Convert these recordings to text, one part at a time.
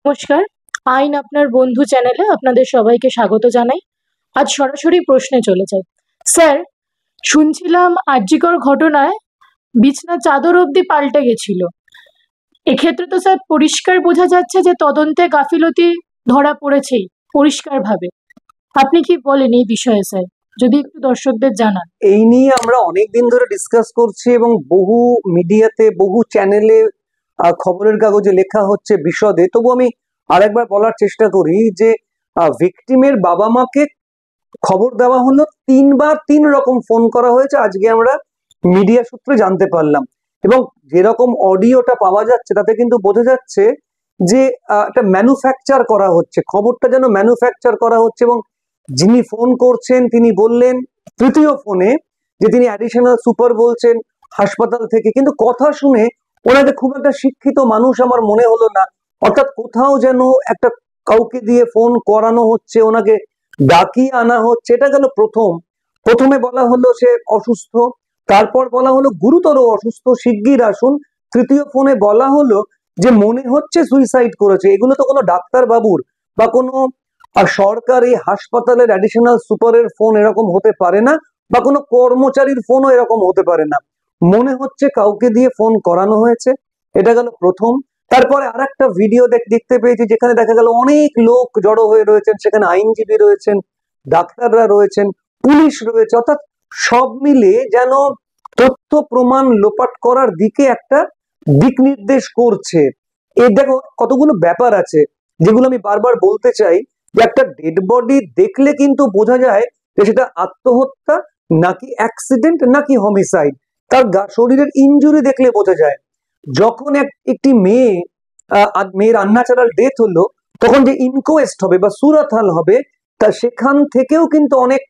নমস্কার। আইন আপনার বন্ধু চ্যানেলে আপনাদের সবাইকে স্বাগত জানাই। আজ সরাসরি প্রশ্নে চলে যাই। স্যার, শুনছিলাম আরজিকর ঘটনায় বিছনা চাদর অবধি পাল্টে গেছিল। এক্ষেত্রে তো স্যার পরিষ্কার বোঝা যাচ্ছে যে তদন্তে গাফিলতি ধরা পড়েছেই পরিষ্কারভাবে। আপনি কি বলেন এই বিষয়ে স্যার? যদি একটু দর্শকদের জানান। এই নিয়ে আমরা অনেকদিন ধরে ডিসকাস করছি এবং বহু মিডিয়াতে বহু চ্যানেলে খবরের কাগজে লেখা হচ্ছে বিশদে। তবু আমি আরেকবার বলার চেষ্টা করি যে ভিকটিমের বাবা মাকে খবর দেওয়া হলো, 3বার 3 রকম ফোন করা হয়েছে। আজকে আমরা মিডিয়া সূত্রে জানতে পারলাম এবং যেরকম অডিওটা পাওয়া যাচ্ছে তাতে কিন্তু বোঝা যাচ্ছে যে একটা ম্যানুফ্যাকচার করা হচ্ছে, খবরটা যেন ম্যানুফ্যাকচার করা হচ্ছে। এবং যিনি ফোন করছেন তিনি বললেন তৃতীয় ফোনে যে তিনি অ্যাডিশনাল সুপার বলছেন হাসপাতাল থেকে, কিন্তু কথা শুনে ওনাকে খুব একটা শিক্ষিত মানুষ আমার মনে হলো না। অর্থাৎ কোথাও যেন একটা কাউকে দিয়ে ফোন করানো হচ্ছে, ওনাকে ডাকিয়ে আনা হচ্ছে। এটা গেল প্রথমে বলা হলো সে অসুস্থ, তারপর বলা হলো গুরুতর অসুস্থ, শিগগির আসুন। তৃতীয় ফোনে বলা হলো যে মনে হচ্ছে সুইসাইড করেছে। এগুলো তো কোনো ডাক্তার বাবুর বা কোনো সরকারি হাসপাতালের অ্যাডিশনাল সুপারের ফোন এরকম হতে পারে না, বা কোনো কর্মচারীর ফোনও এরকম হতে পারে না। মনে হচ্ছে কাউকে দিয়ে ফোন করানো হয়েছে। এটা গেল প্রথম। তারপরে আর একটা ভিডিও দেখতে পেয়েছি যেখানে দেখা গেল অনেক লোক জড়ো হয়ে রয়েছেন, সেখানে আইনজীবী রয়েছেন, ডাক্তাররা রয়েছেন, পুলিশ রয়েছে। অর্থাৎ সব মিলে যেন তথ্য প্রমাণ লোপাট করার দিকে একটা দিক নির্দেশ করছে। এই দেখো কতগুলো ব্যাপার আছে যেগুলো আমি বারবার বলতে চাই, যে একটা ডেড বডি দেখলে কিন্তু বোঝা যায় যে সেটা আত্মহত্যা নাকি অ্যাক্সিডেন্ট নাকি হোমিসাইড। তার শরীরের ইনজুরি দেখলে বোঝা যায়। যখন একটি মেয়ের আনন্যাচারাল ডেথ হলো, তখন যে ইনকোয়েস্ট হবে বা সুরাথাল হবে, তা সেখান থেকেও কিন্তু অনেক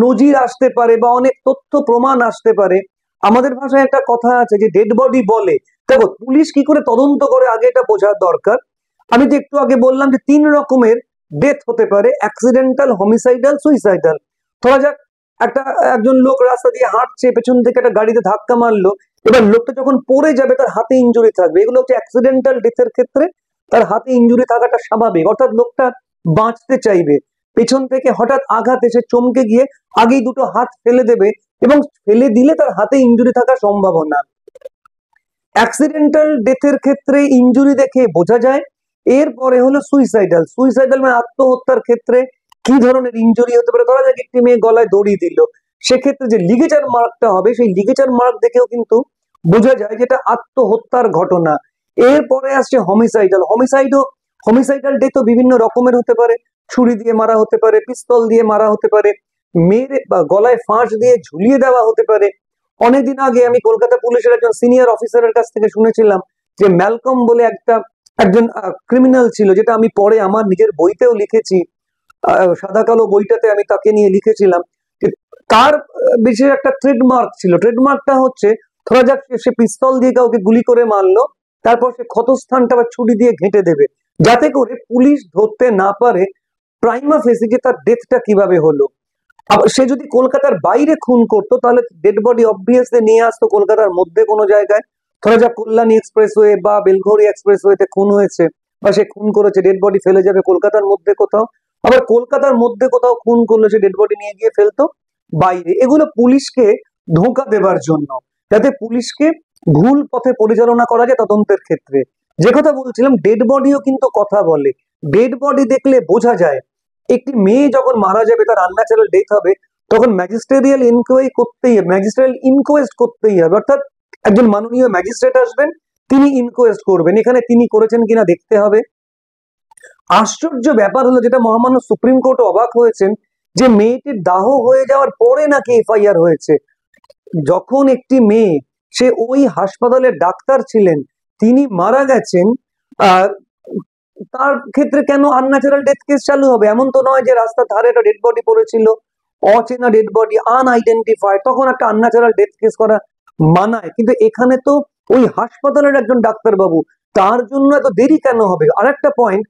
নজির আসতে পারে বা অনেক তথ্য প্রমাণ আসতে পারে। আমাদের ভাষায় একটা কথা আছে যে ডেড বডি বলে। দেখো পুলিশ কি করে তদন্ত করে আগে এটা বোঝার দরকার। আমি তো একটু আগে বললাম যে 3 রকমের ডেথ হতে পারে, অ্যাক্সিডেন্টাল, হোমিসাইডাল, সুইসাইডাল। ধরা যাক একজন লোক রাস্তা দিয়ে হাঁটছে, পেছন থেকে একটা গাড়িতে ধাক্কা মারলো, এবার লোকটা যখন পড়ে যাবে তার হাতে ইনজুরি থাকবে। এগুলো হচ্ছে অ্যাক্সিডেন্টাল ডেথের ক্ষেত্রে তার হাতে ইনজুরি থাকাটা স্বাভাবিক। অর্থাৎ লোকটা বাঁচতে চাইবে, পেছন থেকে হঠাৎ আঘাত এসে চমকে গিয়ে আগেই দুটো হাত ফেলে দেবে এবং ফেলে দিলে তার হাতে ইনজুরি থাকার সম্ভাবনা। অ্যাক্সিডেন্টাল ডেথের ক্ষেত্রে ইনজুরি দেখে বোঝা যায়। এরপরে হলো সুইসাইডাল। সুইসাইডাল মানে আত্মহত্যার ক্ষেত্রে কি ধরনের ইনজুরি হতে পারে। ধরা যাক একটি মেয়ে গলায় দড়ি দিল, সেক্ষেত্রে যে লিগেচার মার্কটা হবে সেই লিগেচার মার্ক দেখেও কিন্তু বোঝা যায় যেটা আত্মহত্যার ঘটনা। এরপরে আসছে হোমিসাইডাল। হোমিসাইডাল ডেথও বিভিন্ন রকমের হতে পারে। ছুরি দিয়ে মারা হতে পারে, পিস্তল দিয়ে মারা হতে পারে, মেরে বা গলায় ফাঁস দিয়ে ঝুলিয়ে দেওয়া হতে পারে। অনেকদিন আগে আমি কলকাতা পুলিশের একজন সিনিয়র অফিসারের কাছ থেকে শুনেছিলাম যে ম্যালকম বলে একজন ক্রিমিনাল ছিল, যেটা আমি পরে আমার নিজের বইতেও লিখেছি। সাদা কালো বইটাতে আমি তাকে নিয়ে লিখেছিলাম যে তার বিশেষ একটা ট্রেডমার্ক ছিল। ট্রেডমার্কটা হচ্ছে, ধরা যাক সে পিস্তল দিয়ে কাউকে গুলি করে মারলো, তারপর সে ক্ষতস্থানটা বা ছুরি দিয়ে ঘেঁটে দেবে, যাতে করে পুলিশ ধরতে না পারে প্রাইমা ফেসি যে তার ডেথটা কিভাবে হলো। আবার সে যদি কলকাতার বাইরে খুন করতো তাহলে ডেড বডি অবভিয়াসলি নিয়ে আসতো কলকাতার মধ্যে কোনো জায়গায়। ধরা যাক কল্যাণী এক্সপ্রেসওয়ে বা বেলঘড়ি এক্সপ্রেসওয়েতে খুন হয়েছে বা সে খুন করেছে, ডেড বডি ফেলে যাবে কলকাতার মধ্যে কোথাও। আবার কলকাতার মধ্যে কোথাও খুন করলো, সে ডেড বডি নিয়ে গিয়ে ফেলতো বাইরে। এগুলো পুলিশকে ধোঁকা দেবার জন্য, যাতে পুলিশকে ভুল পথে পরিচালনা করা যায় তদন্তের ক্ষেত্রে। যে কথা বলছিলাম, ডেড বডিও কিন্তু কথা বলে। ডেড বডি দেখলে বোঝা যায়। একটি মেয়ে যখন মারা যাবে, তার আনন্যাচারাল ডেথ হবে, তখন ম্যাজিস্ট্রেরিয়াল ইনকোয়েস্ট করতেই হবে। অর্থাৎ একজন মাননীয় ম্যাজিস্ট্রেট আসবেন, তিনি ইনকোয়েস্ট করবেন। এখানে তিনি করেছেন কিনা দেখতে হবে। আশ্চর্য ব্যাপার হলো, যেটা মহামান্য সুপ্রিম কোর্ট অবাক হয়েছেন, যে মেয়েটির দাহ হয়ে যাওয়ার পরে নাকি এফআইআর হয়েছে। যখন একটি মেয়ে, সে ওই হাসপাতালের ডাক্তার ছিলেন, তিনি মারা গেছেন, তার ক্ষেত্রে কেন আনন্যাচারাল ডেথ কেস চালু হবে? এমন তো নয় যে রাস্তার ধারে একটা ডেড বডি পড়েছিল, অচেনা ডেড বডি, আনআইডেন্টিফাইড, তখন একটা আনন্যাচারাল ডেথ কেস করা মানায়। কিন্তু এখানে তো ওই হাসপাতালের একজন ডাক্তারবাবু, তার জন্য এত দেরি কেন হবে? আর একটা পয়েন্ট,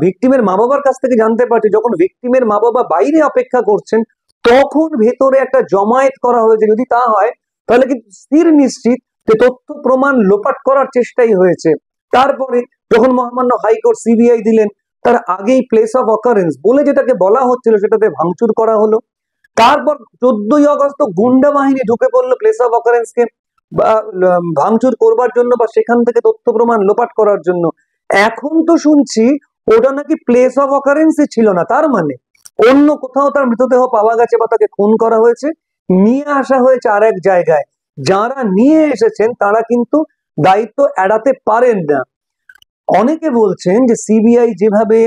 ভিকটিমের মা বাবার কাছ থেকে জানতে পারছি, যখন ভিকটিমের মা বাবা বাইরে অপেক্ষা করছেন, তখন ভেতরে একটা জমায়েত করা হয়েছে। যদি তা হয় তাহলে কিন্তু স্থির নিশ্চিত যে তথ্য প্রমাণ লোপাট করার চেষ্টাই হয়েছে। তারপরে যখন মহামান্য হাইকোর্ট সিবিআই দিলেন, তার আগেই প্লেস অফ অকারেন্স বলে যেটাকে বলা হচ্ছিল সেটাতে ভাঙচুর করা হলো। তারপর 14ই আগস্ট গুন্ডা বাহিনী ঢুকে পড়লো প্লেস অফ অকারেন্স কে ভাঙচুর করবার জন্য বা সেখান থেকে তথ্য প্রমাণ লোপাট করার জন্য। এখন তো শুনছি ওটা নাকি প্লেস অফ অকারেন্সই ছিল না, তার মানে অন্য কোথাও তার মৃতদেহ পাওয়া গেছে বা তাকে খুন করা হয়েছে, নিয়ে আসা হয়েছে আর এক জায়গায়। যারা নিয়ে এসেছেন তারা কিন্তু দায়িত্ব এড়াতে পারেন না। অনেকে বলছেন যে সিবিআই যেভাবে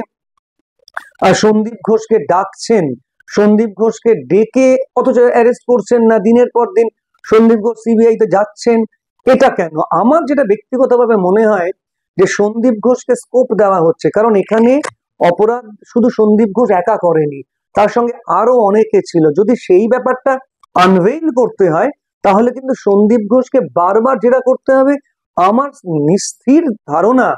সন্দীপ ঘোষকে ডাকছেন, সন্দীপ ঘোষকে ডেকে অথচ অ্যারেস্ট করছেন না, দিনের পর দিন সন্দীপ ঘোষ সিবিআই তে যাচ্ছেন, এটা কেন? আমার যেটা ব্যক্তিগতভাবে মনে হয় যে সন্দীপ ঘোষকে স্কোপ দেওয়া হচ্ছে, কারণ এখানে অপরাধ শুধু সন্দীপ ঘোষ একা করেনি, তার সঙ্গে আরো অনেকে ছিল। যদি সেই ব্যাপারটা আনভেইল করতে হয় তাহলে কিন্তু সন্দীপ ঘোষকে বারবার জেরা করতে হবে। আমার নিস্থির ধারণা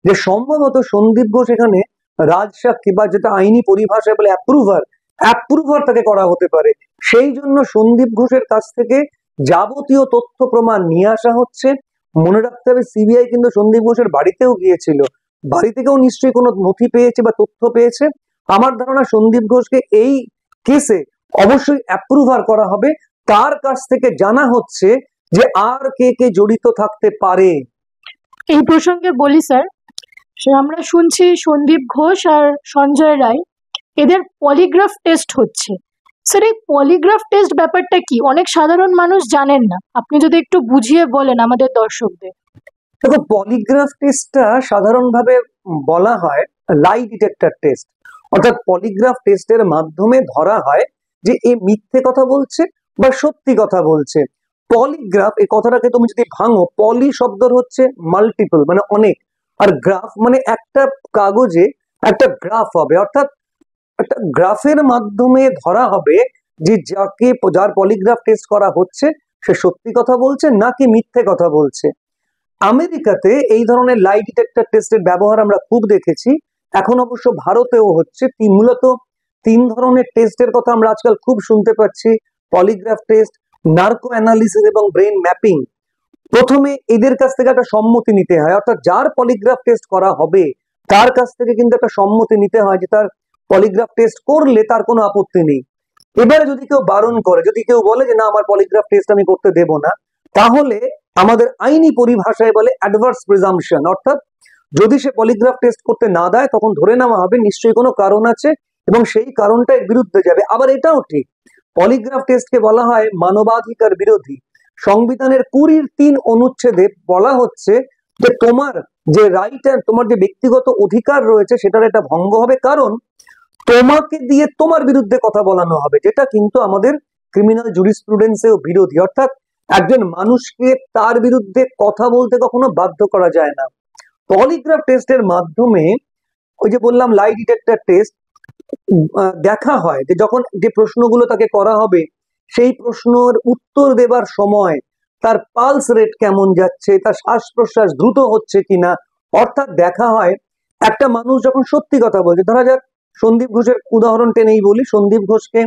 যে সম্ভবত সন্দীপ ঘোষ এখানে রাজসাক্ষী বা যেটা আইনি পরিভাষায় বলে অ্যাপ্রুভার তাকে করা হতে পারে। সেই জন্য সন্দীপ ঘোষের কাছ থেকে যাবতীয় তথ্য প্রমাণ নিয়ে আসা হচ্ছে। মনে রাখতে হবে সিবিআই কিন্তু সন্দীপ ঘোষের বাড়িতেও গিয়েছিল, বাড়ি থেকেও নিশ্চয়ই কোনো নথি পেয়েছে বা তথ্য পেয়েছে। আমার ধারণা সন্দীপ ঘোষকে এই কেসে অবশ্যই অ্যাপ্রুভার করা হবে। তার কাছ থেকে জানা হচ্ছে যে আর কে কে জড়িত থাকতে পারে। এই প্রসঙ্গে বলি স্যার, আমরা শুনছি সন্দীপ ঘোষ আর সঞ্জয় রায় এদের পলিগ্রাফ টেস্ট হচ্ছে। স্যার, এই পলিগ্রাফ টেস্ট ব্যাপারটা কি? অনেক সাধারণ মানুষ জানেন না, আপনি যদি একটু বুঝিয়ে বলেন আমাদের দর্শকদের। দেখো, পলিগ্রাফ টেস্টটা সাধারণভাবে বলা হয় লাই ডিটেক্টর টেস্ট, অর্থাৎ পলিগ্রাফ টেস্টের মাধ্যমে ধরা হয় যে এ মিথ্যে কথা বলছে বা সত্যি কথা বলছে। পলিগ্রাফ এই কথাটাকে তুমি যদি ভাঙো, পলি শব্দর হচ্ছে মাল্টিপল মানে অনেক, আর গ্রাফ মানে একটা কাগজে একটা গ্রাফ হবে, অর্থাৎ একটা গ্রাফের মাধ্যমে ধরা হবে যে যার পলিগ্রাফ টেস্ট করা হচ্ছে সে সত্যি কথা বলছে নাকি মিথ্যে কথা বলছে। আমেরিকাতে এই ধরনের লাই ডিটেক্টর টেস্টের ব্যবহার আমরা খুব দেখেছি, এখন অবশ্য ভারতেও হচ্ছে। মূলত 3 ধরনের টেস্টের কথা আমরা আজকাল খুব শুনতে পাচ্ছি: পলিগ্রাফ টেস্ট, নার্কো অ্যানালিসিস এবং ব্রেন ম্যাপিং। প্রথমে এদের কাছ থেকে একটা সম্মতি নিতে হয়, অর্থাৎ যার পলিগ্রাফ টেস্ট করা হবে তার কাছ থেকে কিন্তু একটা সম্মতি নিতে হয় যে তার পলিগ্রাফ টেস্ট করলে তার কোনো আপত্তি নেই। এবারে যদি কেউ বারণ করে, যদি কেউ বলে যে না আমার পলিগ্রাফ টেস্ট আমি করতে দেব না, তাহলে আমাদের আইনি পরিভাষায় বলে অ্যাডভার্স প্রিজাম্পশন, অর্থাৎ যদি সে পলিগ্রাফ টেস্ট করতে না দেয় তখন ধরে নেওয়া হবে নিশ্চয়ই কোনো কারণ আছে এবং সেই কারণটা এর বিরুদ্ধে যাবে। আবার এটাও ঠিক, পলিগ্রাফ টেস্টকে বলা হয় মানবাধিকার বিরোধী। সংবিধানের 20-3 অনুচ্ছেদে বলা হচ্ছে যে তোমার যে রাইট, তোমার যে ব্যক্তিগত অধিকার রয়েছে সেটার এটা ভঙ্গ হবে, কারণ তোমাকে দিয়ে তোমার বিরুদ্ধে কথা বলানো হবে, যেটা কিন্তু আমাদের ক্রিমিনাল জুরিসপ্রুডেন্সেও বিরোধী। অর্থাৎ একজন মানুষকে তার বিরুদ্ধে কথা বলতে কখনো বাধ্য করা যায় না। পলিগ্রাফ টেস্টের মাধ্যমে, ওই যে বললাম লাই ডিটেক্টর টেস্ট, দেখা হয় যে যখন যে প্রশ্নগুলো তাকে করা হবে সেই প্রশ্নের উত্তর দেবার সময় তার পালস রেট কেমন যাচ্ছে, তার শ্বাস প্রশ্বাস দ্রুত হচ্ছে কিনা। অর্থাৎ দেখা হয় একটা মানুষ যখন সত্যি কথা বলছে, ধরা যাক সন্দীপ ঘোষের উদাহরণ টেনেই বলি, সন্দীপ ঘোষকে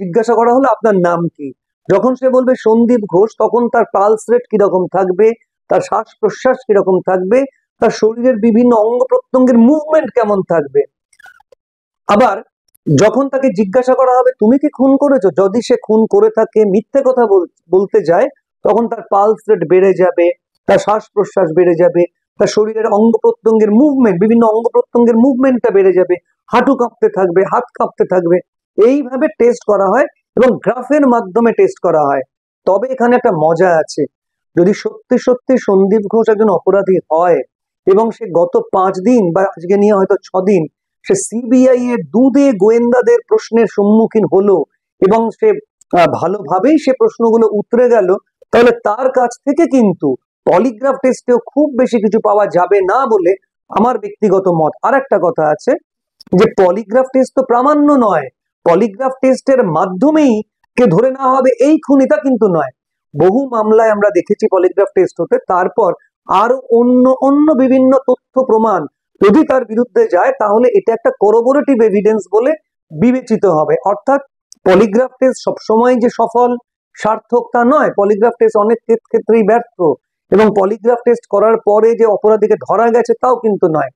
জিজ্ঞাসা করা হলো আপনার নাম কি, যখন সে বলবে সন্দীপ ঘোষ তখন তার পালস রেট কিরকম থাকবে, তার শ্বাস প্রশ্বাস কিরকম থাকবে, তার শরীরের বিভিন্ন অঙ্গ প্রত্যঙ্গের মুভমেন্ট কেমন থাকবে। আবার যখন তাকে জিজ্ঞাসা করা হবে তুমি কি খুন করেছো, যদি সে খুন করে থাকে, মিথ্যে কথা বলতে যায়, তখন তার পালস রেট বেড়ে যাবে, তার শ্বাস প্রশ্বাস বেড়ে যাবে, তার শরীরের অঙ্গ প্রত্যঙ্গের মুভমেন্ট, বিভিন্ন অঙ্গ প্রত্যঙ্গের মুভমেন্টটা বেড়ে যাবে, হাঁটু কাঁপতে থাকবে, হাত কাঁপতে থাকবে। এইভাবে টেস্ট করা হয় এবং গ্রাফের মাধ্যমে টেস্ট করা হয়। তবে এখানে একটা মজা আছে, যদি সত্যি সত্যি সন্দীপ ঘোষ একজন অপরাধী হয় এবং সে গত 5 দিন বা আজকে নিয়ে হয়তো 6 দিন সে সিবিআই এর দুধে গোয়েন্দাদের প্রশ্নের সম্মুখীন হলো এবং সে ভালোভাবেই সে প্রশ্নগুলো উতরে গেল, তাহলে তার কাছ থেকে কিন্তু পলিগ্রাফ টেস্টেও খুব বেশি কিছু পাওয়া যাবে না বলে আমার ব্যক্তিগত মত। আর একটা কথা আছে যে পলিগ্রাফ টেস্ট তো প্রামাণ্য নয়, পলিগ্রাফ টেস্টের মাধ্যমেই কে ধরে নেওয়া হবে এই খুনিটা কিন্তু নয়। বহু মামলায় আমরা দেখেছি পলিগ্রাফ টেস্ট হতে, তারপর আরো অন্য অন্য বিভিন্ন তথ্য প্রমাণ যদি তার বিরুদ্ধে যায় তাহলে এটা একটা করোবোরেটিভ এভিডেন্স বলে বিবেচিত হবে। অর্থাৎ পলিগ্রাফ টেস্ট সবসময় যে সফল সার্থক তা নয়, পলিগ্রাফ টেস্ট অনেক ক্ষেত্রেই ব্যর্থ এবং পলিগ্রাফ টেস্ট করার পরে যে অপরাধীকে ধরা গেছে তাও কিন্তু নয়।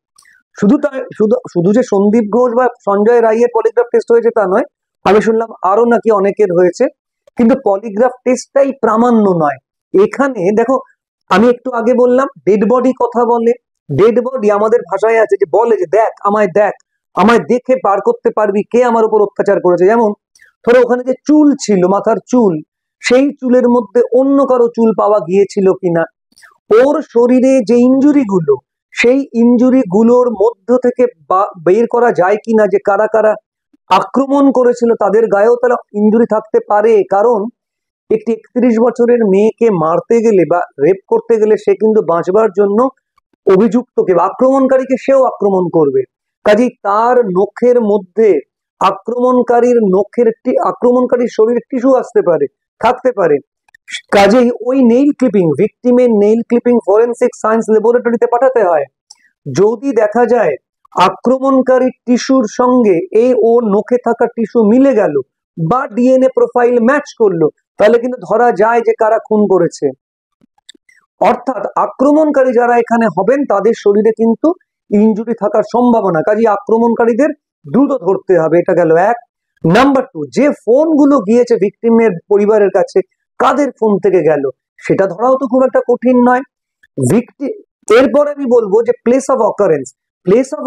শুধু যে সন্দীপ ঘোষ বা সঞ্জয় রায়ের পলিগ্রাফ টেস্ট হয়েছে তা নয়, আমি শুনলাম আরো নাকি অনেকের হয়েছে, কিন্তু পলিগ্রাফ টেস্টটাই প্রামাণ্য নয়। এখানে দেখো, আমি একটু আগে বললাম ডেড বডি কথা বলে, ডেড বডি আমাদের ভাষায় আছে যে বলে যে দেখ আমায় দেখে পার করতে পারবি কে আমার উপর অত্যাচার করেছে। যেমন ধরো ওখানে যে চুল ছিল, মাথার চুল, সেই চুলের মধ্যে অন্য কারো চুল পাওয়া গিয়েছিল কিনা, ওর শরীরে যে ইনজুরি গুলো, সেই ইনজুরি গুলোর মধ্য থেকে বের করা যায় কিনা যে কারা কারা আক্রমণ করেছিল, তাদের গায়েও তাহলে ইনজুরি থাকতে পারে। কারণ একটি 31 বছরের মেয়েকে মারতে গেলে বা রেপ করতে গেলে সে কিন্তু বাঁচবার জন্য অভিযুক্তকে বা আক্রমণকারীকে সেও আক্রমণ করবে। কাজেই তার নখের মধ্যে আক্রমণকারীর শরীরে টিস্যু আসতে পারে, থাকতে পারে। কাজেই ওই নেইল ক্লিপিং, ভিকটিমের নেইল ক্লিপিং ফরেনসিক সায়েন্স ল্যাবরেটরিতে পাঠাতে হয়। যদি দেখা যায় আক্রমণকারী টিস্যুর সঙ্গে ওর নখে থাকা টিস্যু মিলে গেল বা ডিএনএ প্রোফাইল ম্যাচ করলো, তাহলে কিন্তু ধরা যায় যে কারা খুন করেছে। অর্থাৎ আক্রমণকারী যারা এখানে হবেন তাদের শরীরে কিন্তু ইনজুরি থাকার সম্ভাবনা, কাজে আক্রমণকারীদের দ্রুত ধরতে হবে। এটা গেল এক। নাম্বার 2, যে ফোনগুলো গিয়েছে ভিকটিমের পরিবারের কাছে, কাদের ফোন থেকে গেল সেটা ধরাও তো খুব একটা কঠিন নয়। এরপর আমি বলবো যে প্লেস অফ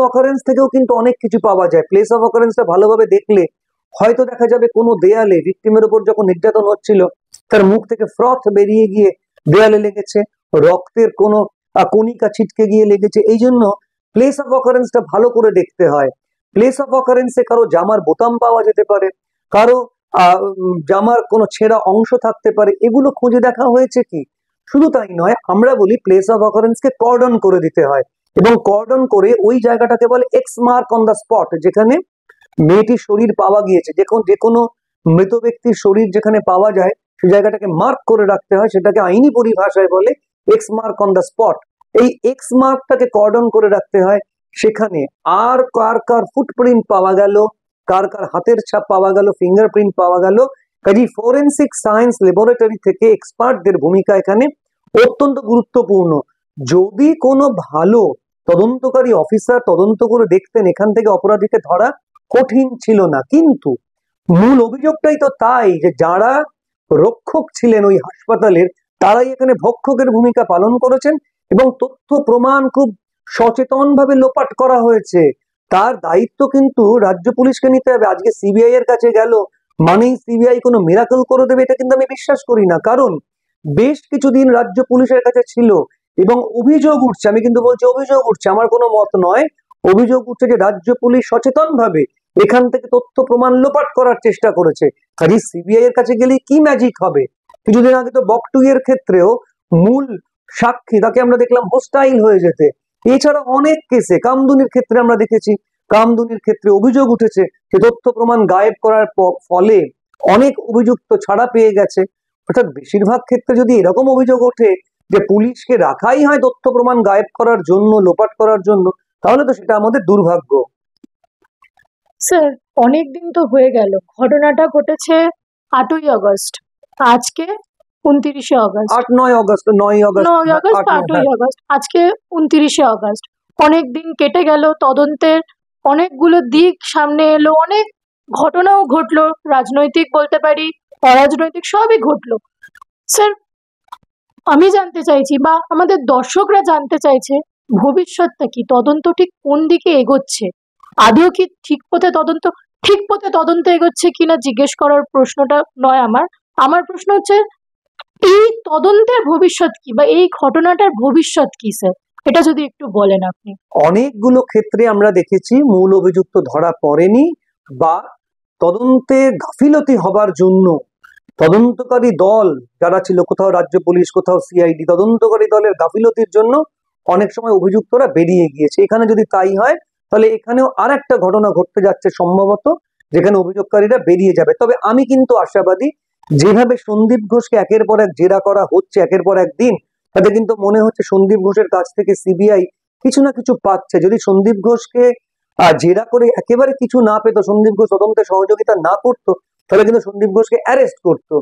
অকারেন্স থেকেও কিন্তু অনেক কিছু পাওয়া যায়। প্লেস অফ অকারেন্সটা ভালোভাবে দেখলে হয়তো দেখা যাবে কোনো দেয়ালে ভিকটিমের উপর যখন নির্যাতন হচ্ছিল তার মুখ থেকে ফ্রথ বেরিয়ে গিয়ে দেয়ালে লেগেছে, রক্তের কোনো কণিকা ছিটকে গিয়ে লেগেছে। এই জন্য প্লেস অফ অকারেন্সটা ভালো করে দেখতে হয়। প্লেস অফ অকারেন্সে কারো জামার বোতাম পাওয়া যেতে পারে, কারো জামার কোনো ছেঁড়া অংশ থাকতে পারে, এগুলো খুঁজে দেখা হয়েছে কি। শুধু তাই নয়, আমরা বলি প্লেস অফ অকারেন্সকে কর্ডন করে দিতে হয়, এবং কর্ডন করে ওই জায়গাটাকে বলে x mark on the spot, যেখানে মেয়েটির শরীর পাওয়া গিয়েছে। যে কোনো মৃত ব্যক্তির শরীর যেখানে পাওয়া যায় সেই জায়গাটাকে মার্ক করে রাখতে হয়, সেটাকে আইনি পরিভাষায় বলে x mark on the spot. এই এক্স মার্কটাকে কর্ডন করে রাখতে হয়। সেখানে আর কার কার ফুটপ্রিন্ট পাওয়া গেল, কার কার হাতের ছাপ পাওয়া গেল, ফিঙ্গারপ্রিন্ট পাওয়া গেল। কাজে ফরেনসিক সায়েন্স ল্যাবরেটরি থেকে এক্সপার্টদের ভূমিকা এখানে অত্যন্ত গুরুত্বপূর্ণ। যদি কোনো ভালো তদন্তকারী অফিসার তদন্ত করে দেখতেন এখান থেকে অপরাধীকে ধরা কঠিন ছিল না, কিন্তু মূল অভিযোগটাই তো তাই যে যারা রক্ষক ছিলেন ওই হাসপাতালের, তারাই এখানে ভক্ষকের ভূমিকা পালন করেছেন, এবং তথ্য প্রমাণ খুব সচেতনভাবে লোপাট করা হয়েছে। তার দায়িত্ব কিন্তু রাজ্য পুলিশকে নিতে হবে। আজকে সিবিআই এর কাছে গেল মানেই সিবিআই কোনো মিরাকল করে দেবে, এটা কিন্তু আমি বিশ্বাস করি না। কারণ বেশ কিছুদিন রাজ্য পুলিশের কাছে ছিল এবং অভিযোগ উঠছে, আমি কিন্তু বলছি অভিযোগ উঠছে, আমার কোনো মত নয়, অভিযোগ উঠছে যে রাজ্য পুলিশ সচেতনভাবে এখান থেকে তথ্য প্রমাণ লোপাট করার চেষ্টা করেছে। কাজে সিবিআই এর কাছে গেলে কি ম্যাজিক হবে। কিছুদিন আগে তো বকটুই এর ক্ষেত্রেও মূল সাক্ষী তাকে আমরা দেখলাম হোস্টাইল হয়ে যেতে। এছাড়া অনেক কেসে, কামদুনির ক্ষেত্রে আমরা দেখেছি, কামদুনির ক্ষেত্রে অভিযোগ উঠেছে যে তথ্য প্রমাণ গায়েব করার ফলে অনেক অভিযুক্ত ছাড়া পেয়ে গেছে। অর্থাৎ বেশিরভাগ ক্ষেত্রে যদি এরকম অভিযোগ ওঠে যে পুলিশকে রাখাই হয় তথ্য প্রমাণ গায়েব করার জন্য, লোপাট করার জন্য, তাহলে তো সেটা আমাদের দুর্ভাগ্য। স্যার, অনেক দিন তো হয়ে গেল, ঘটনাটা ঘটেছে 8ই আগস্ট, আজকে 29শে আগস্ট। 9ই আগস্ট 9ই আগস্ট 8ই আগস্ট, আজকে 29শে আগস্ট। অনেক দিন কেটে গেল, তদন্তের অনেকগুলো দিক সামনে এলো, অনেক ঘটনাও ঘটলো, রাজনৈতিক বলতে পারি, অরাজনৈতিক, সবই ঘটলো। স্যার, আমি জানতে চাইছি বা আমাদের দর্শকরা জানতে চাইছে ভবিষ্যৎটা কি, তদন্ত ঠিক কোন দিকে এগোচ্ছে, আদৌ কি ঠিক পথে তদন্ত এগোচ্ছে কিনা জিজ্ঞেস করার প্রশ্নটা নয় আমার প্রশ্ন হচ্ছে এই তদন্তের ভবিষ্যৎ কি বা এই ঘটনাটার ভবিষ্যৎ কি স্যার, এটা যদি একটু বলেন আপনি। অনেকগুলো ক্ষেত্রে আমরা দেখেছি মূল অভিযুক্ত ধরা পড়েনি বা তদন্তে গাফিলতি হবার জন্য তদন্তকারী দল যারা ছিল, কোথাও রাজ্য পুলিশ, কোথাও সিআইডি, তদন্তকারী দলের গাফিলতির জন্য অনেক সময় অভিযুক্তরা বেরিয়ে গিয়েছে। এখানে যদি তাই হয় তাহলে এখানেও আর একটা ঘটনা ঘটতে যাচ্ছে সম্ভবত, যেখানে অভিযোগকারীরা বেরিয়ে যাবে। তবে আমি কিন্তু আশাবাদী, যেভাবে সন্দীপ ঘোষকে একের পর এক জেরা করা হচ্ছে একের পর এক দিন, তাতে কিন্তু মনে হচ্ছে সন্দীপ ঘোষের কাছ থেকে সিবিআই কিছু না কিছু পাচ্ছে। যদি সন্দীপ ঘোষকে জেরা করে একেবারে কিছু না পেত, সন্দীপ ঘোষ তদন্তে সহযোগিতা না করতো, তাহলে কিন্তু সন্দীপ ঘোষকে অ্যারেস্ট করতো।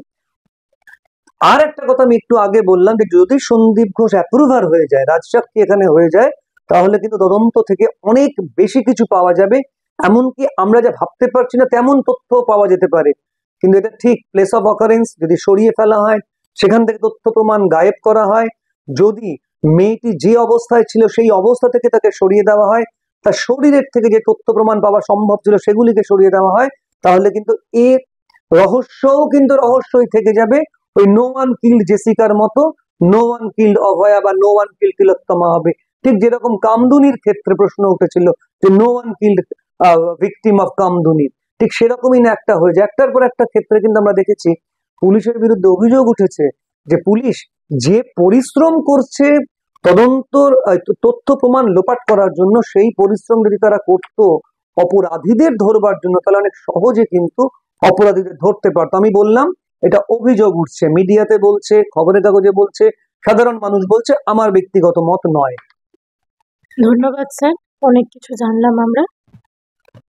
আর একটা কথা আমি একটু আগে বললাম যে যদি সন্দীপ ঘোষ অ্যাপ্রুভার হয়ে যায়, রাজসাক্ষী এখানে হয়ে যায়, তাহলে কিন্তু তদন্ত থেকে অনেক বেশি কিছু পাওয়া যাবে। এমনকি আমরা যা ভাবতে পারছি না তেমন তথ্য পাওয়া যেতে পারে। কিন্তু এটা ঠিক প্লেস অফ অকারেন্স যদি সরিয়ে ফেলা হয়, সেখান থেকে তথ্য প্রমাণ গায়েব করা হয়, যদি মেয়েটি যে অবস্থায় ছিল সেই অবস্থা থেকে তাকে সরিয়ে দেওয়া হয়, তার শরীরের থেকে যে তথ্য প্রমাণ পাওয়া সম্ভব ছিল সেগুলিকে সরিয়ে দেওয়া হয়, তাহলে কিন্তু এর রহস্যও কিন্তু রহস্যই থেকে যাবে। ওই নো ওয়ান কিল্ড জেসিকার মতো নো ওয়ান কিল্ড অভয়া বা নো ওয়ান কিল্ড তিলোত্তমা হবে। ঠিক যেরকম কামদুনির ক্ষেত্রে প্রশ্ন উঠেছিল যে no one killed victim of Kamduni, ঠিক সেরকমই না একটা হয়ে যায়। একটার পর একটা ক্ষেত্রে কিন্তু আমরা দেখেছি পুলিশের বিরুদ্ধে অভিযোগ উঠেছে যে পুলিশ যে পরিশ্রম করছে তদন্তর তথ্য প্রমাণ লোপাট করার জন্য, সেই পরিশ্রম যদি তারা করতো অপরাধীদের ধরবার জন্য, তাহলে অনেক সহজে কিন্তু অপরাধীদের ধরতে পারতো। আমি বললাম এটা অভিযোগ উঠছে, মিডিয়াতে বলছে, খবরের কাগজে বলছে, সাধারণ মানুষ বলছে, আমার ব্যক্তিগত মত নয়। ধন্যবাদ স্যার, অনেক কিছু জানলাম আমরা।